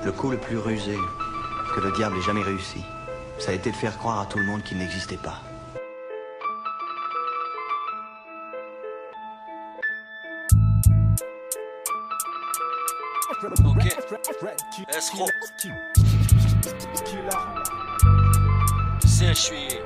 Le coup le plus rusé que le diable ait jamais réussi, ça a été de faire croire à tout le monde qu'il n'existait pas. Ok, escroc. C'est un chier.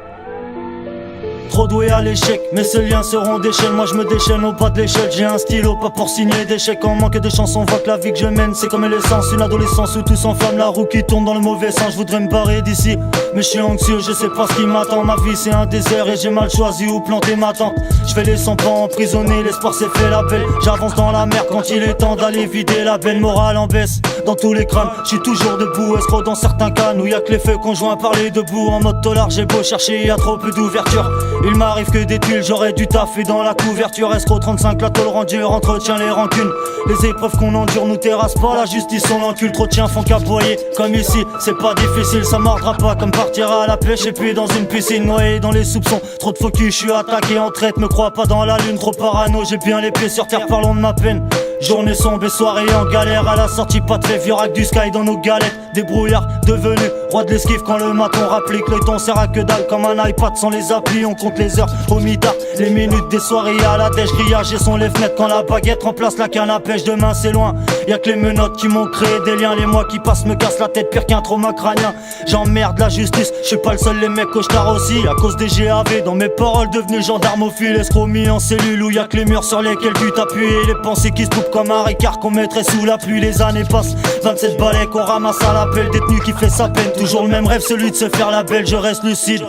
Trop doué à l'échec, mais ces liens seront d'échelle. Moi je me déchaîne au bas de l'échelle. J'ai un stylo, pas pour signer d'échecs. En manque de chance, on voit que la vie que je mène, c'est comme l'essence, une adolescence où tout s'enflamme. La roue qui tourne dans le mauvais sens. Je voudrais me barrer d'ici, mais je suis anxieux, je sais pas ce qui m'attend. Ma vie c'est un désert et j'ai mal choisi où planter ma tente. Je fais les 100 pas emprisonnés, l'espoir s'est fait la belle. J'avance dans la mer quand il est temps d'aller vider la belle. Morale en baisse, dans tous les crânes. Je suis toujours debout, escroc dans certains cannes où y'a que les feux conjoints parler debout. En mode tolard, j'ai beau chercher, y'a trop peu d'ouverture. Il m'arrive que des tuiles, j'aurais dû taffer dans la couverture. Escroc 35, la tôle rendue, entretient les rancunes. Les épreuves qu'on endure nous terrassent pas, la justice on l'encule. Trop de chiens font qu'aboyer, comme ici, c'est pas difficile. Ça mordra pas comme partir à la pêche et puis dans une piscine noyé dans les soupçons. Trop de focus, je suis attaqué en traite, me crois pas dans la lune. Trop parano, j'ai bien les pieds sur terre, parlons de ma peine. Journée sombre et soirée en galère. À la sortie pas de fève, y'aura que du sky dans nos galettes. Des brouillards devenus roi de l'esquive quand le maton rapplique. Le temps sert à que dalle comme un iPad sans les applis. On compte les heures au mitard, les minutes des soirées à la dèche. Grillage et son les fenêtres quand la baguette remplace la canne à pêche. Demain c'est loin, y'a que les menottes qui m'ont créé des liens. Les mois qui passent me cassent la tête pire qu'un trauma crânien. J'emmerde la justice, je suis pas le seul, les mecs costards aussi. À cause des GAV dans mes paroles devenu gendarme au fil. Escroc mis en cellule où y'a que les murs sur lesquels tu t'appuies. Et les pensées qui se trouvent comme un ricard qu'on mettrait sous la pluie. Les années passent, 27 balais qu'on ramasse à l'appel. Détenu qui fait sa peine, toujours le même rêve, celui de se faire la belle. Je reste lucide.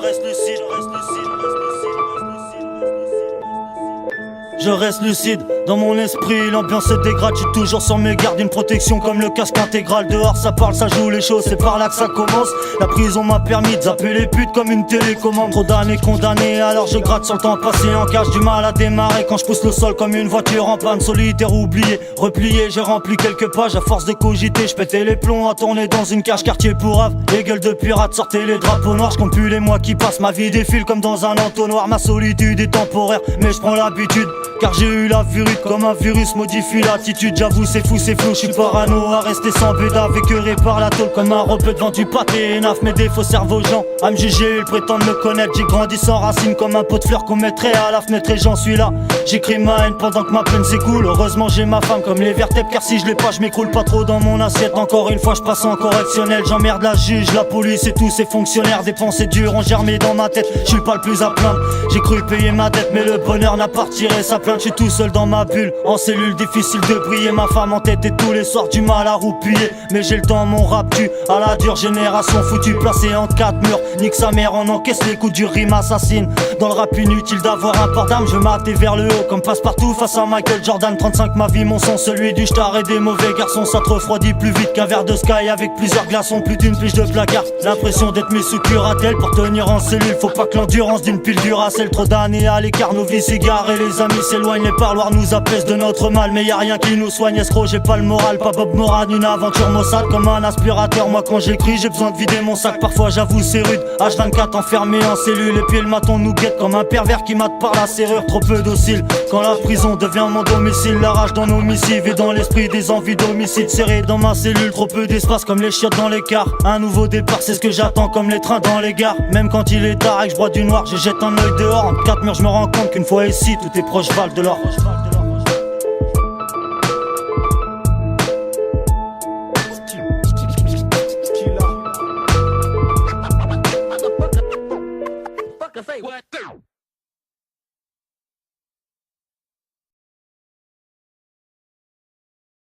Je reste lucide, dans mon esprit, l'ambiance se dégrade. Je suis toujours sur mes gardes, une protection comme le casque intégral. Dehors ça parle, ça joue les choses, c'est par là que ça commence. La prison m'a permis de zapper les putes comme une télécommande. Trop d'années condamnées, alors je gratte sur le temps passé en cage. Du mal à démarrer quand je pousse le sol comme une voiture en panne. Solitaire oublié, replié, j'ai rempli quelques pages. À force de cogiter, je pétais les plombs à tourner dans une cage. Quartier pourrave, les gueules de pirates, sortez les drapeaux noirs. Je compte plus les mois qui passent, ma vie défile comme dans un entonnoir. Ma solitude est temporaire, mais je prends l'habitude. Car j'ai eu la virus comme un virus modifie l'attitude. J'avoue c'est fou, c'est flou, je suis parano à rester sans bédave. Écœuré par la tôle comme un repeu devant du pâté naf. Mes défauts servent aux gens à me juger, ils prétendent me connaître. J'ai grandi sans racines comme un pot de fleurs qu'on mettrait à la fenêtre. Et j'en suis là, j'écris ma haine pendant que ma peine s'écoule. Heureusement j'ai ma femme comme les vertèbres, car si je l'ai pas je m'écroule pas trop dans mon assiette. Encore une fois je passe en correctionnel. J'emmerde la juge, la police et tous ces fonctionnaires. Des pensées dures ont germé dans ma tête, je suis pas le plus à plaindre. J'ai cru payer ma dette mais le bonheur n'a pas retiré sa plainte. Je suis tout seul dans ma bulle, en cellule difficile de briller. Ma femme en tête et tous les soirs du mal à roupiller. Mais j'ai le temps, mon rap tue à la dure génération foutue. Placée en 4 murs, nique sa mère, on encaisse les coups du rime assassine. Dans le rap inutile d'avoir un port d'armes, je m'attends vers le haut comme passe-partout face à Michael Jordan. 35 ma vie, mon son, celui du star et des mauvais garçons. Ça te refroidit plus vite qu'un verre de sky avec plusieurs glaçons. Plus d'une pige de placard, l'impression d'être mis sous curatelle. Pour tenir en cellule, faut pas que l'endurance d'une pile duracelle. Trop d'années à l'écart, nos vies s'égarent et les amis s'éloignent. Les parloirs nous apaisent de notre mal, mais y'a rien qui nous soigne. Escroc, j'ai pas le moral, pas Bob Moran. Une aventure maussade comme un aspirateur. Moi quand j'écris, j'ai besoin de vider mon sac. Parfois j'avoue c'est rude, H24 enfermé en cellule. Et puis le maton nous guette comme un pervers qui mate par la serrure. Trop peu docile, quand la prison devient mon domicile. La rage dans nos missives et dans l'esprit des envies d'homicide. Serré dans ma cellule, trop peu d'espace comme les chiottes dans l'écart. Un nouveau départ, c'est ce que j'attends comme les trains dans les gares. Même quand il est tard et que je bois du noir, je jette un œil dehors. Entre 4 murs je me rends compte qu'une fois ici, tout est proche valent de l'or. What?